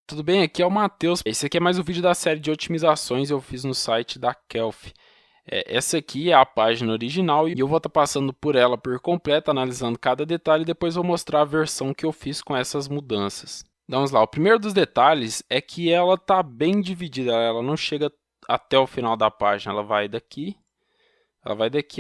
Tudo bem? Aqui é o Matheus. Esse aqui é mais um vídeo da série de otimizações que eu fiz no site da Kelp. Essa aqui é a página original e eu vou estar passando por ela por completo, analisando cada detalhe e depois vou mostrar a versão que eu fiz com essas mudanças. Vamos lá, o primeiro dos detalhes é que ela está bem dividida, ela não chega até o final da página, ela vai daqui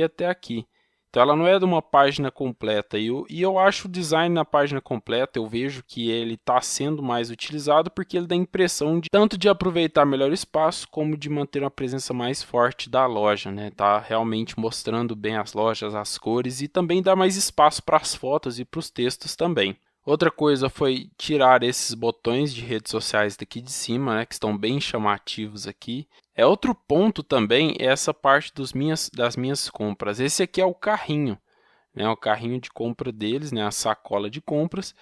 até aqui. Então ela não é de uma página completa e eu acho o design na página completa, eu vejo que ele está sendo mais utilizado porque ele dá a impressão de tanto de aproveitar melhor o espaço como de manter uma presença mais forte da loja, né? Tá realmente mostrando bem as lojas, as cores e também dá mais espaço para as fotos e para os textos também. Outra coisa foi tirar esses botões de redes sociais daqui de cima, né, que estão bem chamativos aqui. Outro ponto também é essa parte das minhas compras. Esse aqui é o carrinho, né, o carrinho de compra deles, né, a sacola de compras.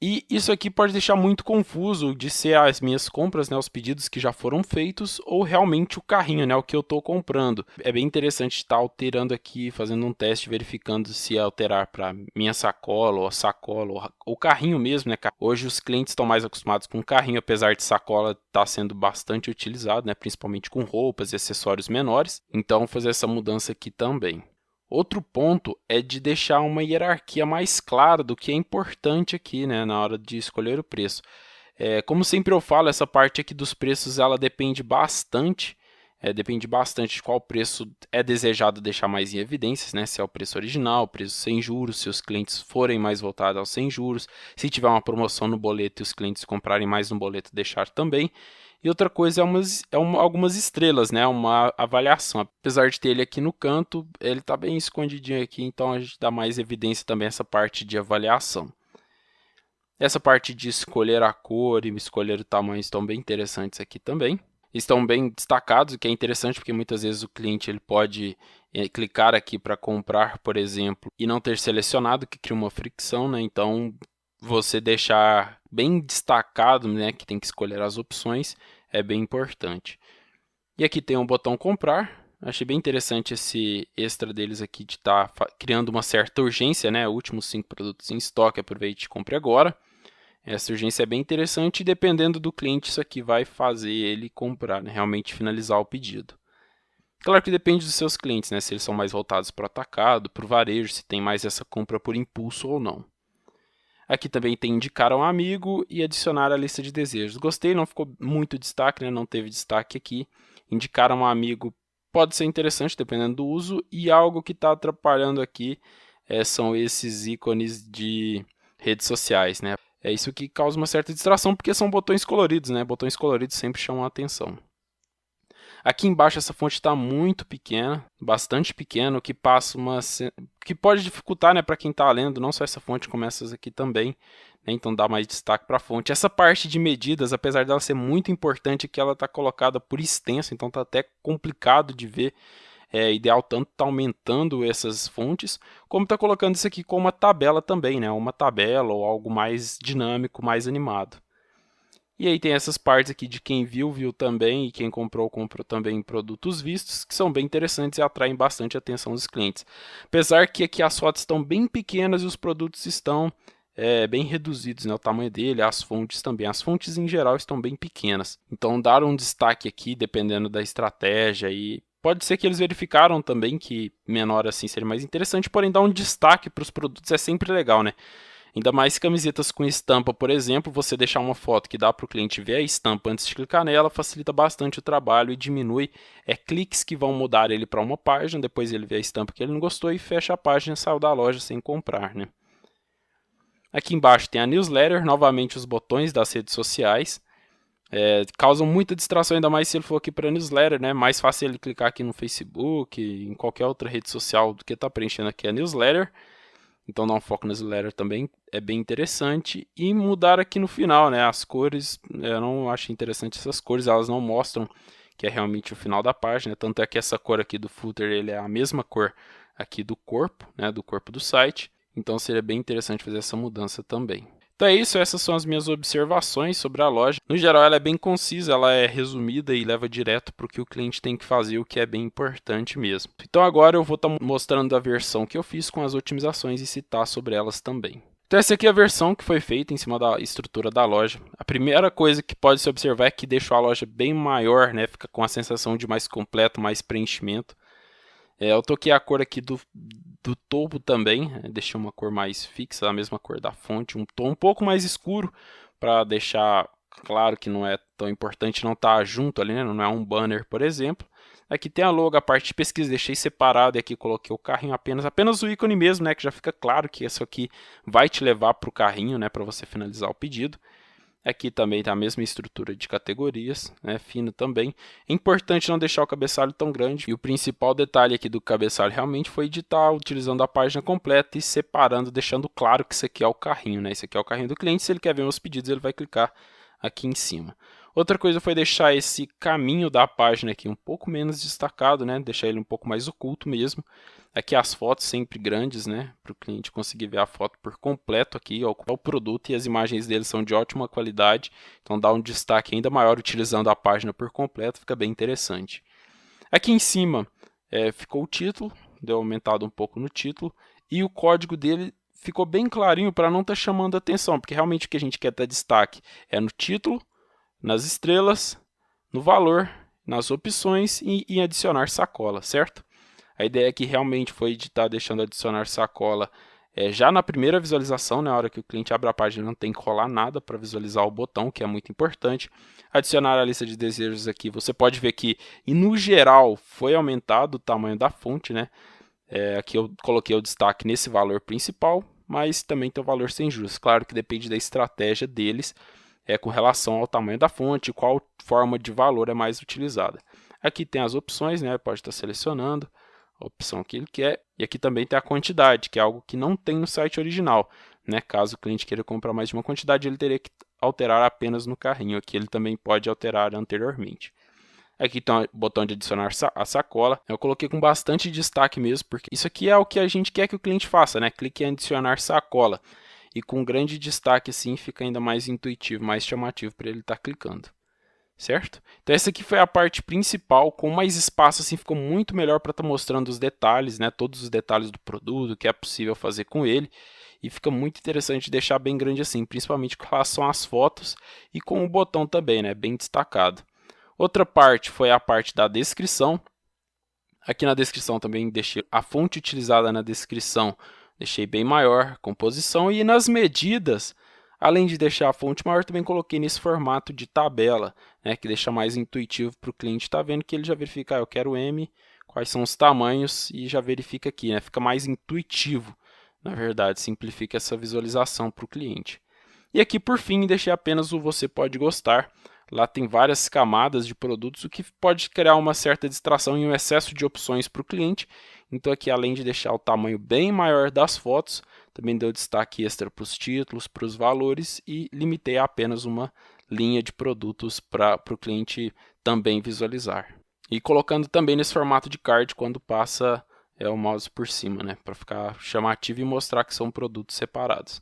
E isso aqui pode deixar muito confuso de ser as minhas compras, né, os pedidos que já foram feitos, ou realmente o carrinho, né, o que eu estou comprando. É bem interessante estar alterando aqui, fazendo um teste, verificando se alterar para minha sacola, ou a sacola, ou o carrinho mesmo, né. Hoje os clientes estão mais acostumados com carrinho, apesar de sacola estar sendo bastante utilizado, né, principalmente com roupas e acessórios menores. Então, fazer essa mudança aqui também. Outro ponto é de deixar uma hierarquia mais clara do que é importante aqui, né, na hora de escolher o preço. Como sempre eu falo, essa parte aqui dos preços ela depende bastante de qual preço é desejado deixar mais em evidências, né? Se é o preço original, o preço sem juros, se os clientes forem mais voltados aos sem juros, se tiver uma promoção no boleto e os clientes comprarem mais no boleto, deixar também. E outra coisa é algumas estrelas, né? Uma avaliação. Apesar de ter ele aqui no canto, ele está bem escondidinho aqui, então a gente dá mais evidência também essa parte de avaliação. Essa parte de escolher a cor e escolher o tamanho estão bem interessantes aqui também. Estão bem destacados, o que é interessante porque muitas vezes o cliente ele pode clicar aqui para comprar, por exemplo, e não ter selecionado, que cria uma fricção, né? Então, você deixar bem destacado, né, que tem que escolher as opções, é bem importante. E aqui tem um botão comprar. Achei bem interessante esse extra deles aqui de estar criando uma certa urgência, né? Últimos 5 produtos em estoque, aproveite e compre agora. Essa urgência é bem interessante e dependendo do cliente isso aqui vai fazer ele comprar, né? Realmente finalizar o pedido. Claro que depende dos seus clientes, né? Se eles são mais voltados para o atacado, para o varejo, se tem mais essa compra por impulso ou não. Aqui também tem indicar a um amigo e adicionar à lista de desejos. Gostei, não ficou muito destaque, né? Não teve destaque aqui. Indicar a um amigo pode ser interessante dependendo do uso e algo que está atrapalhando aqui são esses ícones de redes sociais, né? É isso que causa uma certa distração porque são botões coloridos, né? Botões coloridos sempre chamam a atenção. Aqui embaixo essa fonte está muito pequena, bastante pequena, o que que pode dificultar, né, para quem está lendo, não só essa fonte, como essas aqui também, né, então dá mais destaque para a fonte. Essa parte de medidas, apesar dela ser muito importante, que ela está colocada por extenso, então está até complicado de ver. É ideal tanto estar aumentando essas fontes, como está colocando isso aqui com uma tabela também, né, uma tabela ou algo mais dinâmico, mais animado. E aí tem essas partes aqui de quem viu, viu também, e quem comprou, comprou também produtos vistos, que são bem interessantes e atraem bastante a atenção dos clientes. Apesar que aqui as fotos estão bem pequenas e os produtos estão bem reduzidos, né, o tamanho dele, as fontes também. As fontes em geral estão bem pequenas. Então dar um destaque aqui, dependendo da estratégia, e pode ser que eles verificaram também que menor assim seria mais interessante, porém dar um destaque para os produtos é sempre legal, né? Ainda mais camisetas com estampa, por exemplo, você deixar uma foto que dá para o cliente ver a estampa antes de clicar nela, facilita bastante o trabalho e diminui cliques que vão mudar ele para uma página, depois ele vê a estampa que ele não gostou e fecha a página e saiu da loja sem comprar, né? Aqui embaixo tem a newsletter, novamente os botões das redes sociais. Causam muita distração, ainda mais se ele for aqui para newsletter, né? Mais fácil ele clicar aqui no Facebook, em qualquer outra rede social do que está preenchendo aqui a newsletter. Então dar um foco na newsletter também é bem interessante. E mudar aqui no final, né? As cores, eu não acho interessante essas cores, elas não mostram que é realmente o final da página. Tanto é que essa cor aqui do footer ele é a mesma cor aqui do corpo, né? Do corpo do site. Então seria bem interessante fazer essa mudança também. Então é isso, essas são as minhas observações sobre a loja. No geral ela é bem concisa, ela é resumida e leva direto para o que o cliente tem que fazer, o que é bem importante mesmo. Então agora eu vou estar mostrando a versão que eu fiz com as otimizações e citar sobre elas também. Então essa aqui é a versão que foi feita em cima da estrutura da loja. A primeira coisa que pode se observar é que deixou a loja bem maior, né? Fica com a sensação de mais completo, mais preenchimento. Eu toquei a cor aqui do topo também, deixei uma cor mais fixa, a mesma cor da fonte, um tom um pouco mais escuro, para deixar claro que não é tão importante não estar junto ali, né? Não é um banner, por exemplo. Aqui tem a logo, a parte de pesquisa, deixei separado e aqui coloquei o carrinho apenas o ícone mesmo, né? Que já fica claro que isso aqui vai te levar para o carrinho, né? Para você finalizar o pedido. Aqui também está a mesma estrutura de categorias, né, fino também. É importante não deixar o cabeçalho tão grande. E o principal detalhe aqui do cabeçalho realmente foi editar utilizando a página completa e separando, deixando claro que isso aqui é o carrinho, né? Esse aqui é o carrinho do cliente. Se ele quer ver meus pedidos, ele vai clicar aqui em cima. Outra coisa foi deixar esse caminho da página aqui um pouco menos destacado, né? Deixar ele um pouco mais oculto mesmo. Aqui as fotos sempre grandes, né? Para o cliente conseguir ver a foto por completo aqui, ó, o produto, e as imagens dele são de ótima qualidade. Então dá um destaque ainda maior utilizando a página por completo, fica bem interessante. Aqui em cima ficou o título, deu aumentado um pouco no título, e o código dele ficou bem clarinho para não estar chamando a atenção, porque realmente o que a gente quer ter destaque é no título, nas estrelas, no valor, nas opções e em adicionar sacola, certo? A ideia aqui realmente foi editar deixando adicionar sacola já na primeira visualização, na hora que o cliente abre a página, não tem que rolar nada para visualizar o botão, que é muito importante. Adicionar a lista de desejos aqui, você pode ver que, e no geral, foi aumentado o tamanho da fonte, né? Aqui eu coloquei o destaque nesse valor principal, mas também tem o valor sem juros. Claro que depende da estratégia deles com relação ao tamanho da fonte, qual forma de valor é mais utilizada. Aqui tem as opções, né? Pode estar selecionando a opção que ele quer. E aqui também tem a quantidade, que é algo que não tem no site original, né? Caso o cliente queira comprar mais de uma quantidade, ele teria que alterar apenas no carrinho. Aqui ele também pode alterar anteriormente. Aqui tem o botão de adicionar a sacola. Eu coloquei com bastante destaque mesmo, porque isso aqui é o que a gente quer que o cliente faça, né? Clique em adicionar sacola. E com grande destaque assim fica ainda mais intuitivo, mais chamativo para ele estar clicando. Certo? Então essa aqui foi a parte principal, com mais espaço assim ficou muito melhor para estar mostrando os detalhes, né? Todos os detalhes do produto, o que é possível fazer com ele. E fica muito interessante deixar bem grande assim, principalmente com relação às fotos e com o botão também, né? Bem destacado. Outra parte foi a parte da descrição. Aqui na descrição também deixei a fonte utilizada na descrição, deixei bem maior, composição, e nas medidas, além de deixar a fonte maior, também coloquei nesse formato de tabela, né, que deixa mais intuitivo para o cliente estar vendo, que ele já verifica, eu quero M, quais são os tamanhos, e já verifica aqui, né, fica mais intuitivo, na verdade, simplifica essa visualização para o cliente. E aqui, por fim, deixei apenas o você pode gostar. Lá tem várias camadas de produtos, o que pode criar uma certa distração e um excesso de opções para o cliente. Então aqui, além de deixar o tamanho bem maior das fotos, também deu destaque extra para os títulos, para os valores, e limitei a apenas uma linha de produtos para o cliente também visualizar. E colocando também nesse formato de card quando passa o mouse por cima, né, para ficar chamativo e mostrar que são produtos separados.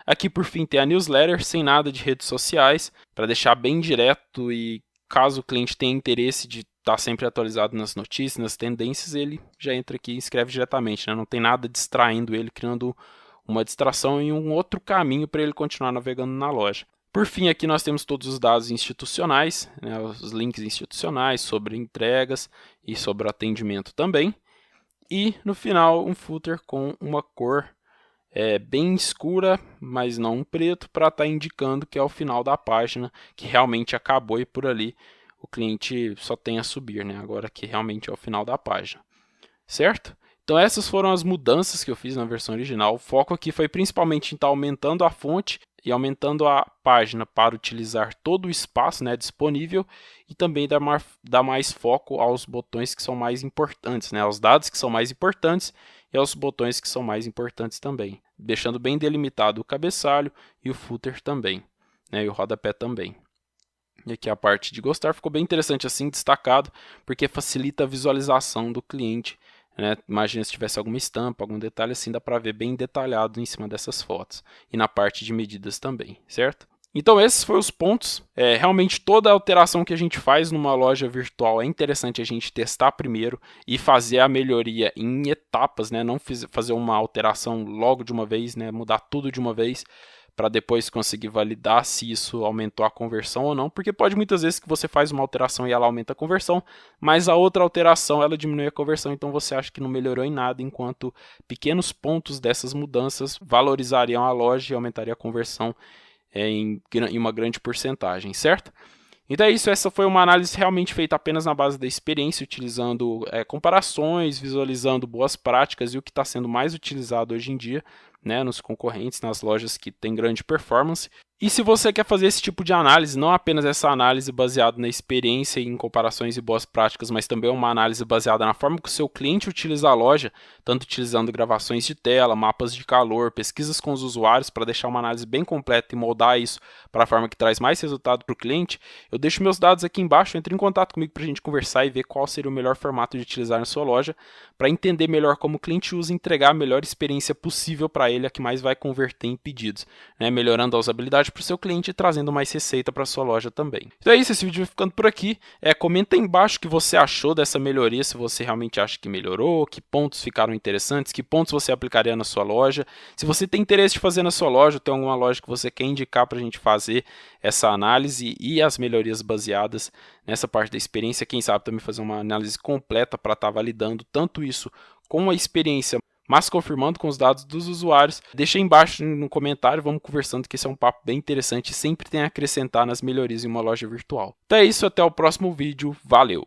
Aqui, por fim, tem a newsletter, sem nada de redes sociais, para deixar bem direto, e caso o cliente tenha interesse de estar sempre atualizado nas notícias, nas tendências, ele já entra aqui e escreve diretamente, né? Não tem nada distraindo ele, criando uma distração e um outro caminho para ele continuar navegando na loja. Por fim, aqui nós temos todos os dados institucionais, né? Os links institucionais sobre entregas e sobre o atendimento também. E no final, um footer com uma cor bem escura, mas não um preto, para estar indicando que é o final da página, que realmente acabou e por ali o cliente só tem a subir, né? Agora que realmente é o final da página, certo? Então essas foram as mudanças que eu fiz na versão original. O foco aqui foi principalmente em estar aumentando a fonte e aumentando a página para utilizar todo o espaço, né, disponível, e também dar mais foco aos botões que são mais importantes, né, aos dados que são mais importantes e aos botões que são mais importantes também, deixando bem delimitado o cabeçalho e o footer também, né, e o rodapé também. E aqui a parte de gostar ficou bem interessante assim, destacado, porque facilita a visualização do cliente, né? Imagina se tivesse alguma estampa, algum detalhe assim, dá para ver bem detalhado em cima dessas fotos. E na parte de medidas também, certo? Então esses foram os pontos. Realmente toda alteração que a gente faz numa loja virtual é interessante a gente testar primeiro e fazer a melhoria em etapas, né? Não fazer uma alteração logo de uma vez, né? Mudar tudo de uma vez para depois conseguir validar se isso aumentou a conversão ou não, porque pode muitas vezes que você faz uma alteração e ela aumenta a conversão, mas a outra alteração ela diminui a conversão, então você acha que não melhorou em nada, enquanto pequenos pontos dessas mudanças valorizariam a loja e aumentaria a conversão em uma grande porcentagem, certo? Então é isso, essa foi uma análise realmente feita apenas na base da experiência, utilizando comparações, visualizando boas práticas e o que está sendo mais utilizado hoje em dia, né, nos concorrentes, nas lojas que têm grande performance. E se você quer fazer esse tipo de análise, não apenas essa análise baseada na experiência e em comparações e boas práticas, mas também uma análise baseada na forma que o seu cliente utiliza a loja, tanto utilizando gravações de tela, mapas de calor, pesquisas com os usuários para deixar uma análise bem completa e moldar isso para a forma que traz mais resultado para o cliente, eu deixo meus dados aqui embaixo, entre em contato comigo para a gente conversar e ver qual seria o melhor formato de utilizar na sua loja, para entender melhor como o cliente usa e entregar a melhor experiência possível para ele, a que mais vai converter em pedidos, né, melhorando a usabilidade para o seu cliente e trazendo mais receita para a sua loja também. Então é isso, esse vídeo vai ficando por aqui. Comenta aí embaixo o que você achou dessa melhoria, se você realmente acha que melhorou, que pontos ficaram interessantes, que pontos você aplicaria na sua loja. Se você tem interesse de fazer na sua loja, tem alguma loja que você quer indicar para a gente fazer essa análise e as melhorias baseadas nessa parte da experiência, quem sabe também fazer uma análise completa para estar validando tanto isso com a experiência, mas confirmando com os dados dos usuários. Deixa aí embaixo no comentário, vamos conversando, que esse é um papo bem interessante e sempre tem a acrescentar nas melhorias em uma loja virtual. Então é isso, até o próximo vídeo, valeu!